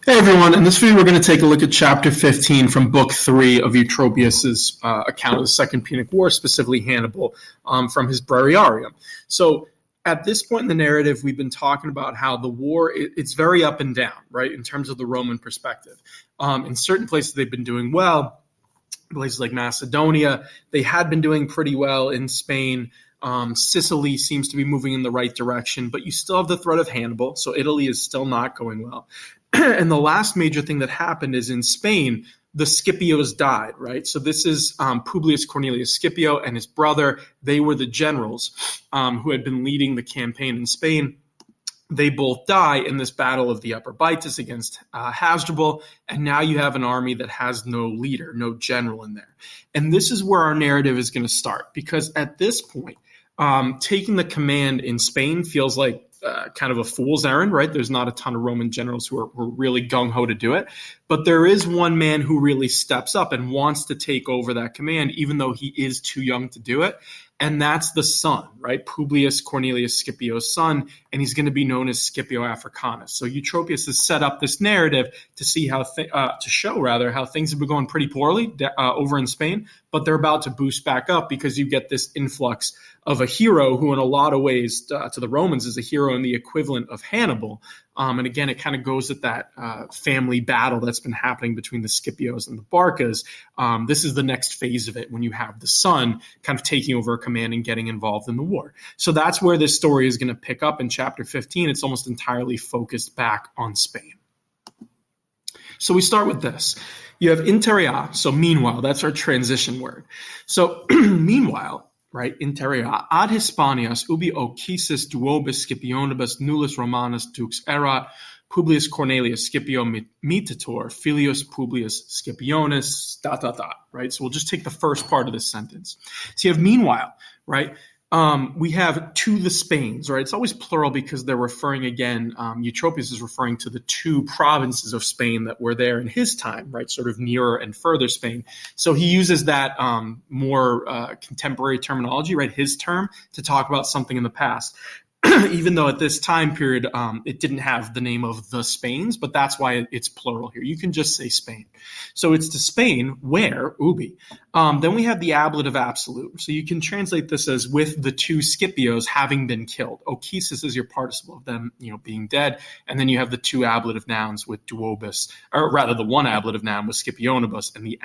Hey everyone, in this video we're going to take a look at chapter 15 from book 3 of Eutropius' account of the Second Punic War, specifically Hannibal, from his Breviarium. So at this point in the narrative, we've been talking about how the war, it's very up and down, right, in terms of the Roman perspective. In certain places they've been doing well, places like Macedonia, they had been doing pretty well in Spain. Sicily seems to be moving in the right direction, but you still have the threat of Hannibal, so Italy is still not going well. And the last major thing that happened is in Spain, the Scipios died, right? So this is Publius Cornelius Scipio and his brother. They were the generals who had been leading the campaign in Spain. They both die in this battle of the Upper Bytus against Hasdrubal, and now you have an army that has no leader, no general in there. And this is where our narrative is going to start, because at this point, taking the command in Spain feels like kind of a fool's errand, right? There's not a ton of Roman generals who are really gung-ho to do it. But there is one man who really steps up and wants to take over that command, even though he is too young to do it. And that's the son, right? Publius Cornelius Scipio's son, and he's going to be known as Scipio Africanus. So Eutropius has set up this narrative to see how to show how things have been going pretty poorly over in Spain, but they're about to boost back up because you get this influx of a hero who, in a lot of ways, to the Romans, is a hero in the equivalent of Hannibal. And again, it kind of goes at that family battle that's been happening between the Scipios and the Barcas. This is the next phase of it, when you have the son kind of taking over a command and getting involved in the war. So that's where this story is going to pick up in chapter 15. It's almost entirely focused back on Spain. So we start with this. You have interia, so meanwhile, that's our transition word. So meanwhile, right, interia, ad Hispanias ubi ocissis duobis Scipionibus nullus Romanus dux erat, Publius Cornelius Scipio mitator, filius Publius Scipionis, ... right? So we'll just take the first part of this sentence. So you have meanwhile, right? We have to the Spains, right? It's always plural because they're referring again, Eutropius is referring to the two provinces of Spain that were there in his time, right? Sort of nearer and further Spain. So he uses that more contemporary terminology, right? His term, to talk about something in the past. Even though at this time period it didn't have the name of the Spains, but that's why it's plural here. You can just say Spain. So it's to Spain where, ubi. Then we have the ablative absolute. So you can translate this as with the two Scipios having been killed. Ocissis is your participle of them, being dead. And then you have the two ablative nouns with duobis, or rather the one ablative noun with Scipionibus and the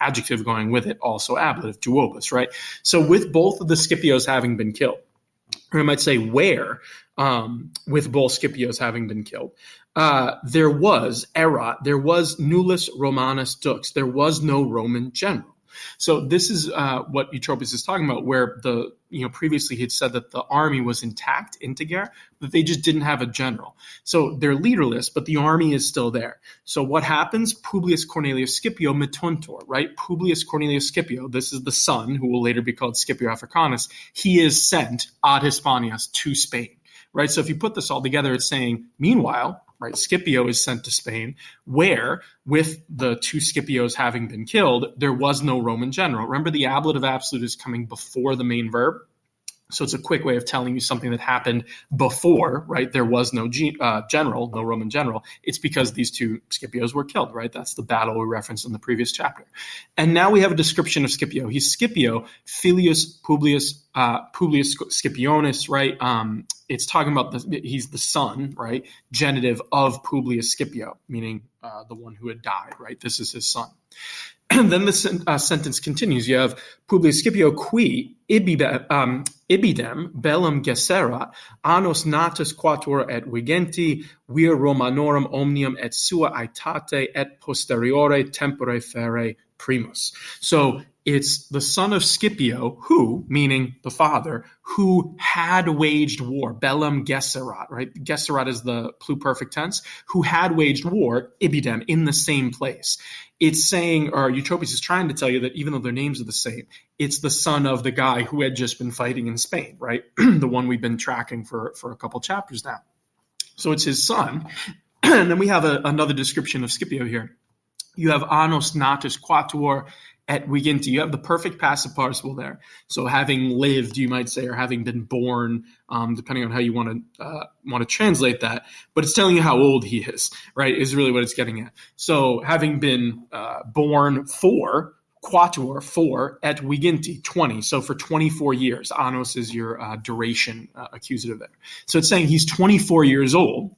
adjective going with it, also ablative, duobis, right? So with both of the Scipios having been killed, or I might say where, with both Scipios having been killed, there was nullus Romanus dux. There was no Roman general. So this is what Eutropius is talking about, where previously he had said that the army was intact, integer, but they just didn't have a general. So they're leaderless, but the army is still there. So what happens? Publius Cornelius Scipio metuntor, right? Publius Cornelius Scipio, this is the son who will later be called Scipio Africanus. He is sent ad Hispanias to Spain, right? So if you put this all together, it's saying, meanwhile, right, Scipio is sent to Spain, where, with the two Scipios having been killed, there was no Roman general. Remember, the ablative absolute is coming before the main verb. So it's a quick way of telling you something that happened before, right? There was no general, no Roman general. It's because these two Scipios were killed, right? That's the battle we referenced in the previous chapter. And now we have a description of Scipio. He's Scipio, filius Publius Scipionis, right? It's talking about he's the son, right? Genitive of Publius Scipio, meaning the one who had died, right? This is his son. And then the sentence continues. You have Publius Scipio qui ibidem bellum gesserat annos natus quator et vigenti vir Romanorum omnium et sua aetate et posteriore tempore fere primus. So it's the son of Scipio who, meaning the father, who had waged war, bellum gesserat, right? Gesserat is the pluperfect tense, who had waged war, ibidem, in the same place. It's saying, or Eutropius is trying to tell you that even though their names are the same, it's the son of the guy who had just been fighting in Spain, right? The one we've been tracking for a couple chapters now. So it's his son. And then we have another description of Scipio here. You have annos natus quatuor et viginti. You have the perfect passive participle there. So having lived, you might say, or having been born, depending on how you want to translate that. But it's telling you how old he is, right, is really what it's getting at. So having been born for, quatuor, 4, et viginti, 20. So for 24 years, annos is your duration accusative there. So it's saying he's 24 years old,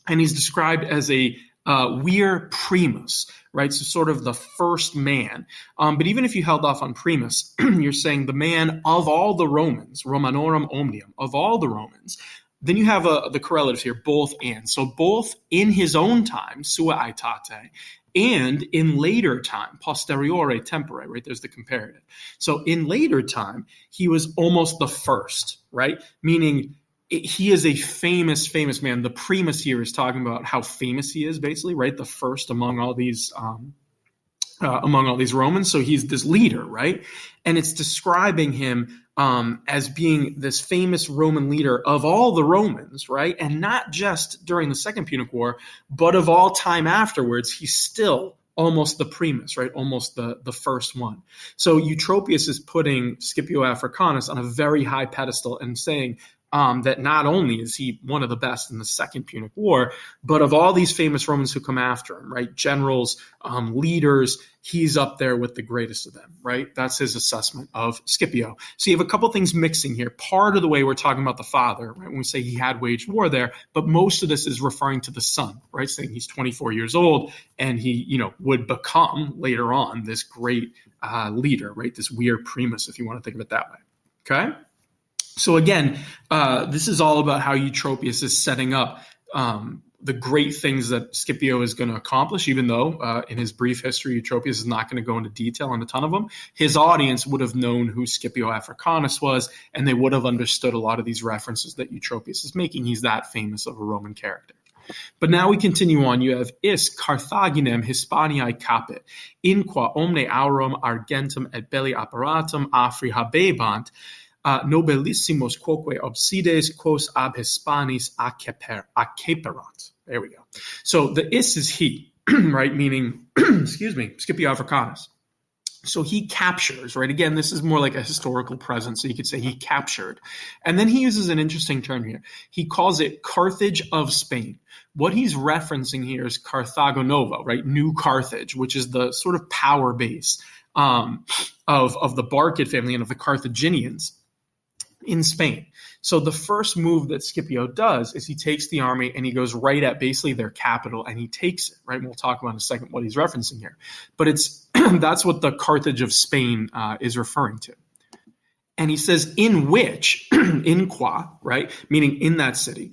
and he's described as a vir primus, right? So sort of the first man. But even if you held off on primus, you're saying the man of all the Romans, Romanorum omnium, of all the Romans. Then you have the correlatives here, both and. So both in his own time, sua aetate, and in later time, posteriore tempore, right? There's the comparative. So in later time, he was almost the first, right? Meaning he is a famous man. The primus here is talking about how famous he is, basically, right? The first among all these Romans. So he's this leader, right? And it's describing him as being this famous Roman leader of all the Romans, right? And not just during the Second Punic War, but of all time afterwards. He's still almost the primus, right? Almost the first one. So Eutropius is putting Scipio Africanus on a very high pedestal and saying that not only is he one of the best in the Second Punic War, but of all these famous Romans who come after him, right? Generals, leaders, he's up there with the greatest of them, right? That's his assessment of Scipio. So you have a couple things mixing here. Part of the way we're talking about the father, right? When we say he had waged war there, but most of this is referring to the son, right? Saying he's 24 years old and he, would become later on this great leader, right? This vir primus, if you want to think of it that way. Okay? So again, this is all about how Eutropius is setting up the great things that Scipio is going to accomplish, even though in his brief history, Eutropius is not going to go into detail on a ton of them. His audience would have known who Scipio Africanus was, and they would have understood a lot of these references that Eutropius is making. He's that famous of a Roman character. But now we continue on. You have is Carthaginem Hispaniae capit, inqua omne aurum argentum et belli apparatum afri habebant, nobelissimos quoque obsides quos ab Hispanis acceperant. There we go. So the is he, right? Meaning, Scipio Africanus. So he captures, right? Again, this is more like a historical present. So you could say he captured. And then he uses an interesting term here. He calls it Carthage of Spain. What he's referencing here is Carthago Nova, right? New Carthage, which is the sort of power base of the Barcid family and of the Carthaginians in Spain. So the first move that Scipio does is he takes the army and he goes right at basically their capital and he takes it, right? And we'll talk about in a second what he's referencing here. But it's that's what the Carthage of Spain is referring to. And he says, in which, in qua, right? Meaning in that city,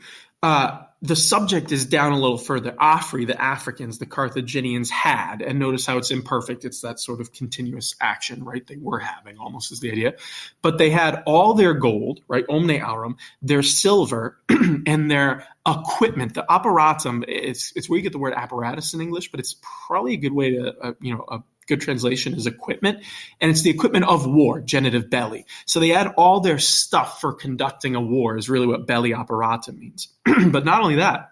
the subject is down a little further. Afri, the Africans, the Carthaginians had, and notice how it's imperfect. It's that sort of continuous action, right? They were having, almost is the idea. But they had all their gold, right? Omne aurum, their silver, and their equipment. The apparatum, it's where you get the word apparatus in English, but it's probably a good way to, a good translation is equipment, and it's the equipment of war, genitive belli. So they had all their stuff for conducting a war is really what belli apparatum means. But not only that,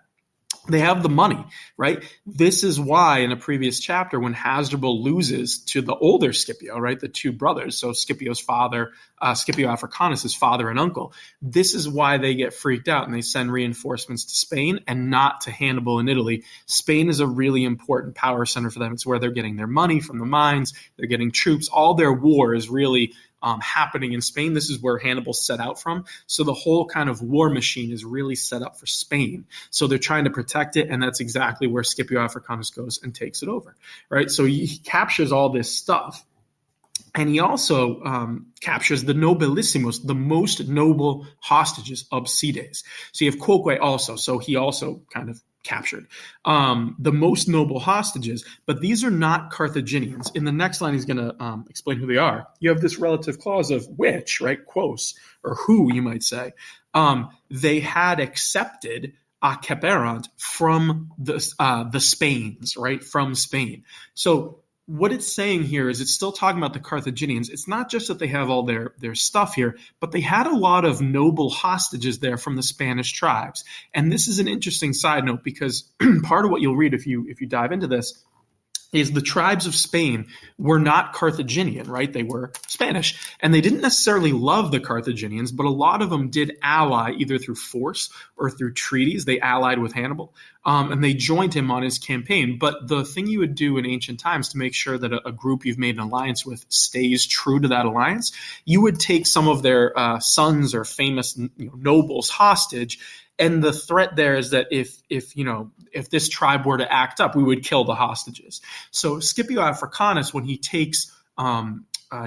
they have the money, right? This is why in a previous chapter when Hasdrubal loses to the older Scipio, right, the two brothers, so Scipio's father, Scipio Africanus, his father and uncle, this is why they get freaked out and they send reinforcements to Spain and not to Hannibal in Italy. Spain is a really important power center for them. It's where they're getting their money from the mines. They're getting troops. All their war is really happening in Spain. This is where Hannibal set out from. So the whole kind of war machine is really set up for Spain. So they're trying to protect it, and that's exactly where Scipio Africanus goes and takes it over, right? So he captures all this stuff, and he also captures the nobilissimos, the most noble hostages of Cides. So you have quoque also. So he also kind of captured the most noble hostages, but these are not Carthaginians. In the next line, he's going to explain who they are. You have this relative clause of which, right, quos, or who, you might say, they had accepted acceperant from the Spains, right, from Spain. So what it's saying here is it's still talking about the Carthaginians. It's not just that they have all their stuff here, but they had a lot of noble hostages there from the Spanish tribes. And this is an interesting side note because part of what you'll read if you dive into this is the tribes of Spain were not Carthaginian, right? They were Spanish. And they didn't necessarily love the Carthaginians, but a lot of them did ally either through force or through treaties. They allied with Hannibal, and they joined him on his campaign. But the thing you would do in ancient times to make sure that a group you've made an alliance with stays true to that alliance, you would take some of their sons or famous nobles hostage. And the threat there is that if this tribe were to act up, we would kill the hostages. So Scipio Africanus, when he takes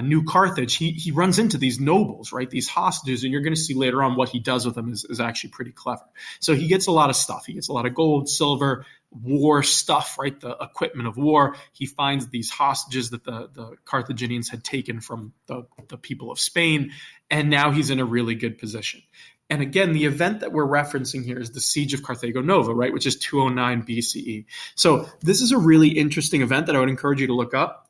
New Carthage, he runs into these nobles, right? These hostages, and you're going to see later on what he does with them is actually pretty clever. So he gets a lot of stuff. He gets a lot of gold, silver, war stuff, right? The equipment of war. He finds these hostages that the Carthaginians had taken from the people of Spain, and now he's in a really good position. And again, the event that we're referencing here is the Siege of Carthago Nova, right, which is 209 BCE. So this is a really interesting event that I would encourage you to look up.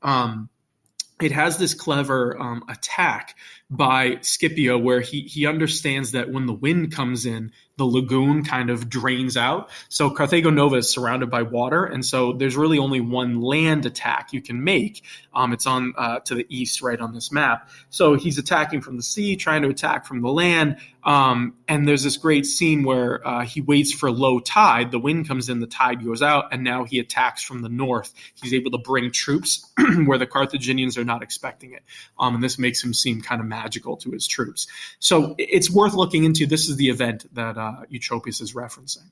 It has this clever attack by Scipio where he understands that when the wind comes in, the lagoon kind of drains out. So Carthago Nova is surrounded by water, and so there's really only one land attack you can make. It's on to the east, right on this map. So he's attacking from the sea, trying to attack from the land, and there's this great scene where he waits for low tide. The wind comes in, the tide goes out, and now he attacks from the north. He's able to bring troops where the Carthaginians are not expecting it, and this makes him seem kind of magical to his troops. So it's worth looking into. This is the event that Eutropius is referencing.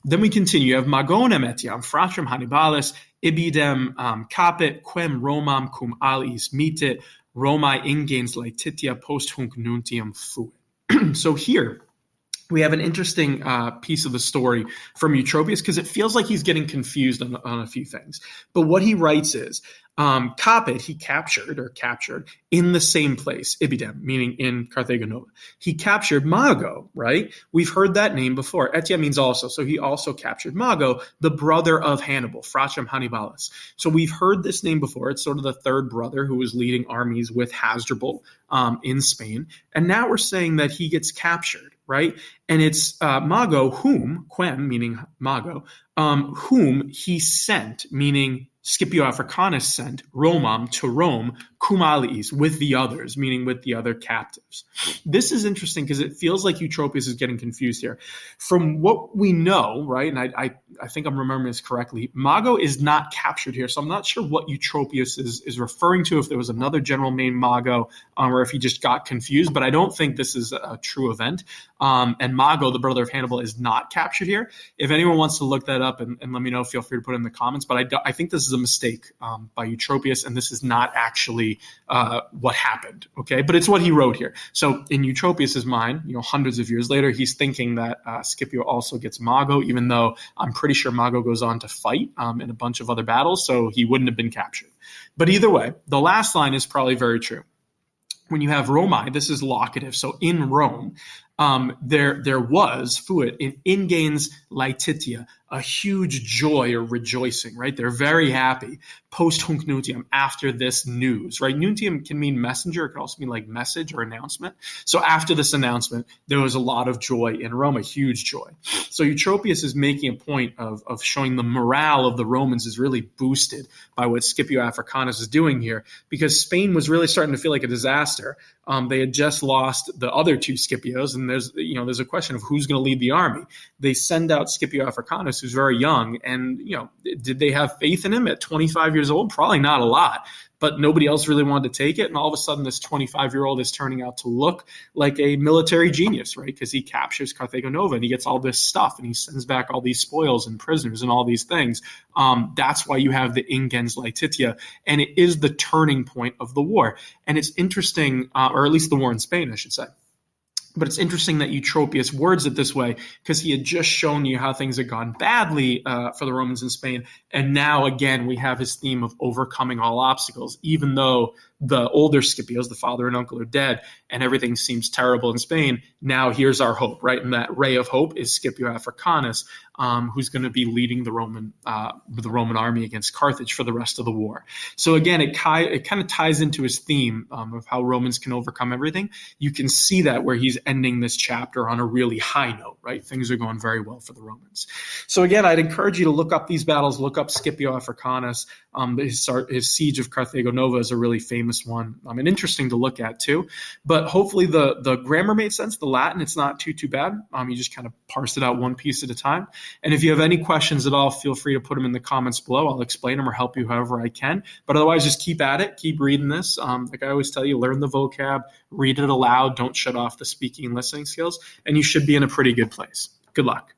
Then we continue. You have Magonem etiam fratrum Hannibalis ibidem capit quem Romam cum aliis mitit Romae ingens laetitia post hunc nuntium fuit. So here we have an interesting piece of the story from Eutropius because it feels like he's getting confused on a few things. But what he writes is, Capet he captured in the same place, Ibidem, meaning in Carthago Nova. He captured Mago, right? We've heard that name before. Etia means also. So he also captured Mago, the brother of Hannibal, Fracem Hannibalis. So we've heard this name before. It's sort of the third brother who was leading armies with Hasdrubal in Spain. And now we're saying that he gets captured, right? And it's Mago, quem, meaning Mago, whom he sent, meaning Scipio Africanus sent Romam to Rome, cum aliis, with the others, meaning with the other captives. This is interesting because it feels like Eutropius is getting confused here. From what we know, right, and I think I'm remembering this correctly, Mago is not captured here, so I'm not sure what Eutropius is referring to, if there was another general named Mago, or if he just got confused, but I don't think this is a true event. And Mago, the brother of Hannibal, is not captured here. If anyone wants to look that up and let me know, feel free to put it in the comments, but I think this is a mistake by Eutropius, and this is not actually what happened, okay? But it's what he wrote here. So in Eutropius's mind, hundreds of years later, he's thinking that Scipio also gets Mago, even though I'm pretty sure Mago goes on to fight in a bunch of other battles, so he wouldn't have been captured. But either way, the last line is probably very true. When you have Romae, this is locative, so in Rome, there was, fuit, in ingens laetitia, a huge joy or rejoicing, right? They're very happy. Post hunc nuntium, after this news, right? Nuntium can mean messenger. It could also mean like message or announcement. So after this announcement, there was a lot of joy in Rome, a huge joy. So Eutropius is making a point of showing the morale of the Romans is really boosted by what Scipio Africanus is doing here, because Spain was really starting to feel like a disaster. They had just lost the other two Scipios, and there's a question of who's going to lead the army. They send out Scipio Africanus, who's very young, and did they have faith in him at 25 years old? Probably not a lot, but nobody else really wanted to take it, and all of a sudden this 25-year-old is turning out to look like a military genius, right? Because he captures Carthago Nova, and he gets all this stuff, and he sends back all these spoils and prisoners and all these things. That's why you have the ingens laetitia, and it is the turning point of the war. And it's interesting, or at least the war in Spain, I should say. But it's interesting that Eutropius words it this way because he had just shown you how things had gone badly for the Romans in Spain. And now, again, we have his theme of overcoming all obstacles, even though the older Scipios, the father and uncle, are dead, and everything seems terrible in Spain. Now here's our hope, right? And that ray of hope is Scipio Africanus, who's going to be leading the Roman army against Carthage for the rest of the war. So again, it kind of ties into his theme of how Romans can overcome everything. You can see that where he's ending this chapter on a really high note, right? Things are going very well for the Romans. So again, I'd encourage you to look up these battles, look up Scipio Africanus. His siege of Carthago Nova is a really famous one, and interesting to look at too. But hopefully the grammar made sense. The Latin, it's not too bad. You just kind of parse it out one piece at a time. And if you have any questions at all, feel free to put them in the comments below. I'll explain them or help you however I can. But otherwise, just keep at it. Keep reading this. Like I always tell you, learn the vocab, read it aloud. Don't shut off the speaking and listening skills, and you should be in a pretty good place. Good luck.